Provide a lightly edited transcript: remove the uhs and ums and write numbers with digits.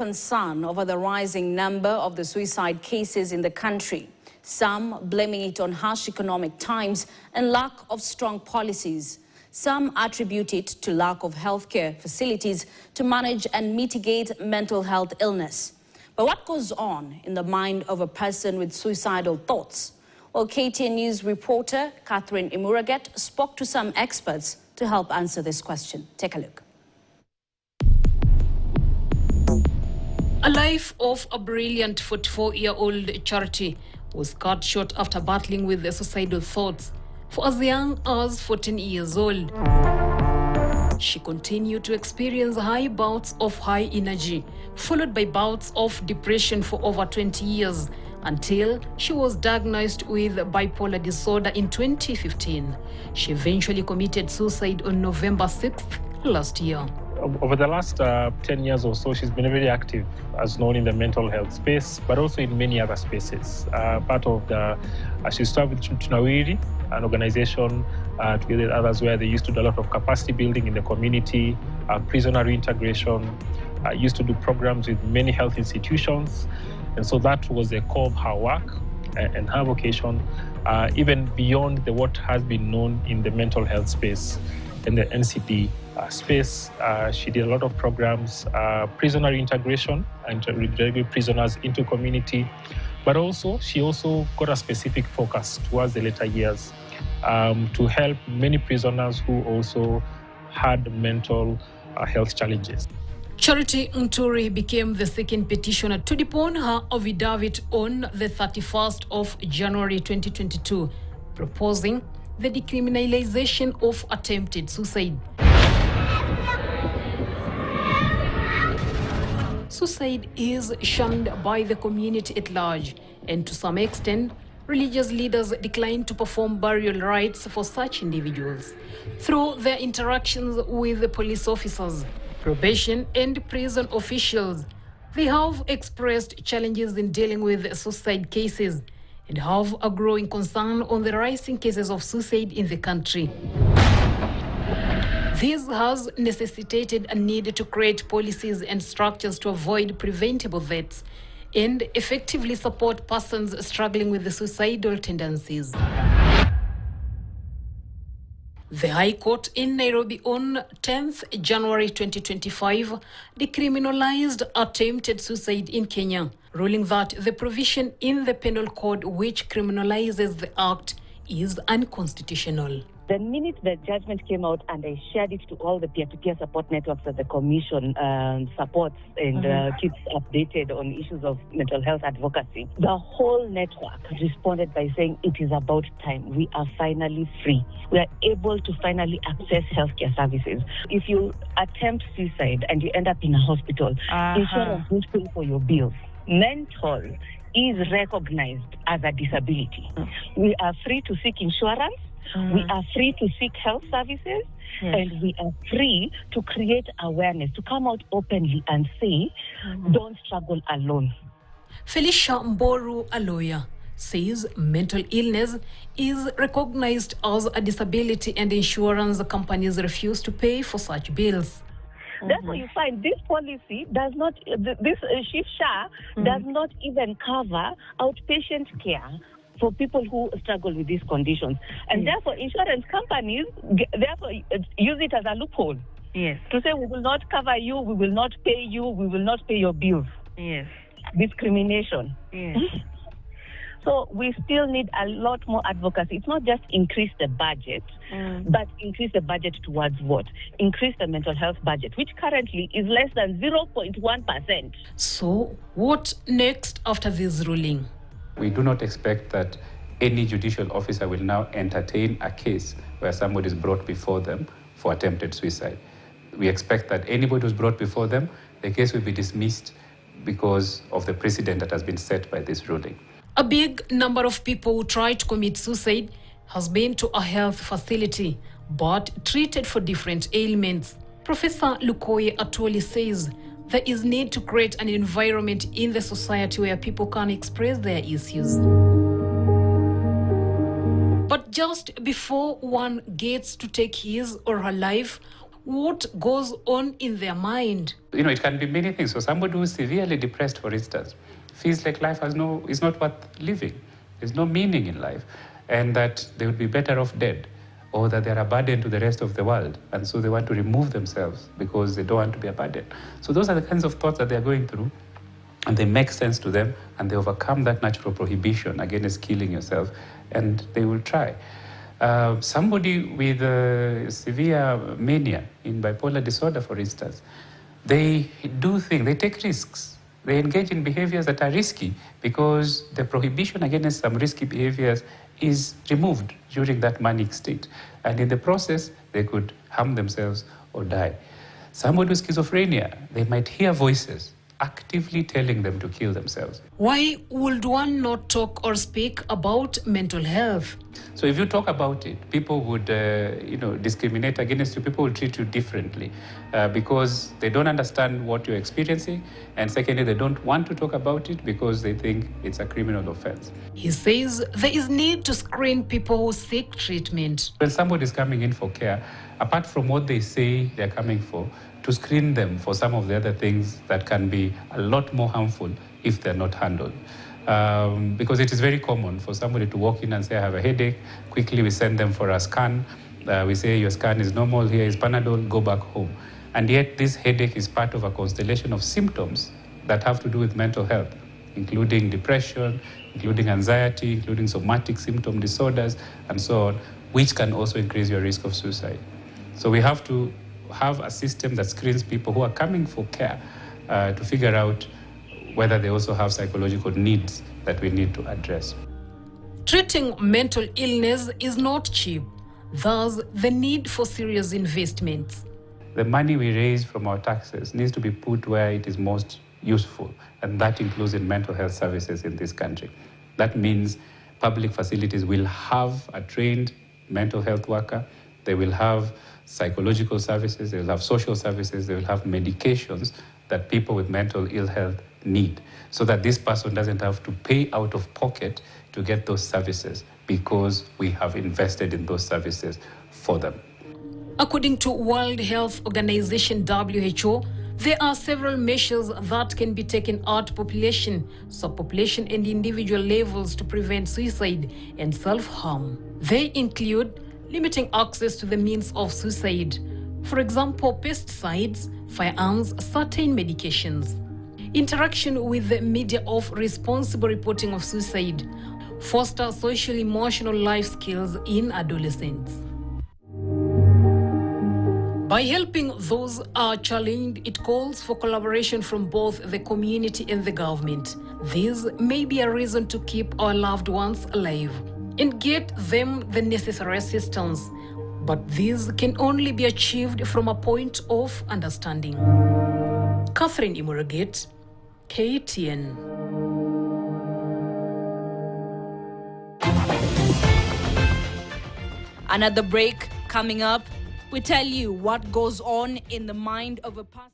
Concern over the rising number of the suicide cases in the country, some blaming it on harsh economic times and lack of strong policies. Some attribute it to lack of healthcare facilities to manage and mitigate mental health illness. But what goes on in the mind of a person with suicidal thoughts? Well, KTN News reporter Catherine Imuraget spoke to some experts to help answer this question. Take a look. A life of a brilliant 44-year-old Charity was cut short after battling with the suicidal thoughts for as young as 14 years old. She continued to experience high bouts of high energy, followed by bouts of depression for over 20 years, until she was diagnosed with bipolar disorder in 2015. She eventually committed suicide on November 6th last year. Over the last 10 years or so, she's been very active, as known in the mental health space, but also in many other spaces. Part of she started with Tunawiri, an organization together with others where they used to do a lot of capacity building in the community, prisoner reintegration, used to do programs with many health institutions. And so that was the core of her work and her vocation, even beyond what has been known in the mental health space. In the NCD space, she did a lot of programs, prisoner integration and reintegrating prisoners into community, but also she also got a specific focus towards the later years to help many prisoners who also had mental health challenges. Charity Nturi became the second petitioner to depone her affidavit on the 31st of January 2022, proposing the decriminalization of attempted suicide. Suicide is shunned by the community at large, and to some extent, religious leaders decline to perform burial rites for such individuals. Through their interactions with the police officers, probation and prison officials, they have expressed challenges in dealing with suicide cases and have a growing concern on the rising cases of suicide in the country. This has necessitated a need to create policies and structures to avoid preventable deaths and effectively support persons struggling with the suicidal tendencies. The High Court in Nairobi on 10th January 2025 decriminalized attempted suicide in Kenya, ruling that the provision in the penal code which criminalizes the act is unconstitutional. The minute the judgment came out, and I shared it to all the peer-to-peer support networks that the Commission supports and keeps updated on issues of mental health advocacy, the whole network responded by saying it is about time. We are finally free. We are able to finally access healthcare services. If you attempt suicide and you end up in a hospital, insurance won't pay for your bills. Mental is recognized as a disability. We are free to seek insurance. We are free to seek health services, and we are free to create awareness, to come out openly and say, don't struggle alone. Felicia Mboru, a lawyer, says mental illness is recognized as a disability and insurance companies refuse to pay for such bills. Therefore, you find this policy does not, this SHA does not even cover outpatient care for people who struggle with these conditions. And therefore, insurance companies use it as a loophole. Yes. To say, we will not cover you, we will not pay you, we will not pay your bills. Yes. Discrimination. Yes. So we still need a lot more advocacy. It's not just increase the budget, but increase the budget towards what? Increase the mental health budget, which currently is less than 0.1%. So what next after this ruling? We do not expect that any judicial officer will now entertain a case where somebody is brought before them for attempted suicide. We expect that anybody who's brought before them, the case will be dismissed because of the precedent that has been set by this ruling. A big number of people who try to commit suicide has been to a health facility, but treated for different ailments. Professor Lukoye Atoli says there is need to create an environment in the society where people can express their issues. But just before one gets to take his or her life, what goes on in their mind. It can be many things. So somebody who is severely depressed, for instance, feels like life is not worth living. There's no meaning in life, and that they would be better off dead, or that they're a burden to the rest of the world, and so they want to remove themselves because they don't want to be a burden. So those are the kinds of thoughts that they're going through, and they make sense to them, and they overcome that natural prohibition against killing yourself, and they will try. Somebody with severe mania in bipolar disorder, for instance, they take risks. They engage in behaviors that are risky because the prohibition against some risky behaviors is removed during that manic state. And in the process, they could harm themselves or die. Somebody with schizophrenia, they might hear voices actively telling them to kill themselves. Why would one not talk or speak about mental health? So if you talk about it, people would discriminate against you. People will treat you differently because they don't understand what you're experiencing. And secondly, they don't want to talk about it because they think it's a criminal offense. He says there is need to screen people who seek treatment. When somebody is coming in for care, apart from what they say they're coming for, to screen them for some of the other things that can be a lot more harmful if they're not handled. Because it is very common for somebody to walk in and say, I have a headache. Quickly, we send them for a scan. We say, your scan is normal, here is Panadol, go back home. And yet this headache is part of a constellation of symptoms that have to do with mental health, including depression, including anxiety, including somatic symptom disorders, and so on, which can also increase your risk of suicide. So we have to have a system that screens people who are coming for care to figure out whether they also have psychological needs that we need to address. Treating mental illness is not cheap. Thus, the need for serious investments. The money we raise from our taxes needs to be put where it is most useful, and that includes in mental health services in this country. That means public facilities will have a trained mental health worker. They will have psychological services, they will have social services, they will have medications that people with mental ill health need, so that this person doesn't have to pay out of pocket to get those services because we have invested in those services for them. According to World Health Organization WHO, there are several measures that can be taken at population, subpopulation and individual levels to prevent suicide and self-harm. They include limiting access to the means of suicide. For example, pesticides, firearms, certain medications. Interaction with the media of responsible reporting of suicide. Foster social-emotional life skills in adolescents. By helping those are challenged, it calls for collaboration from both the community and the government. This may be a reason to keep our loved ones alive and get them the necessary assistance. But this can only be achieved from a point of understanding. Catherine Imuragate, KTN. Another break coming up. We tell you what goes on in the mind of a person.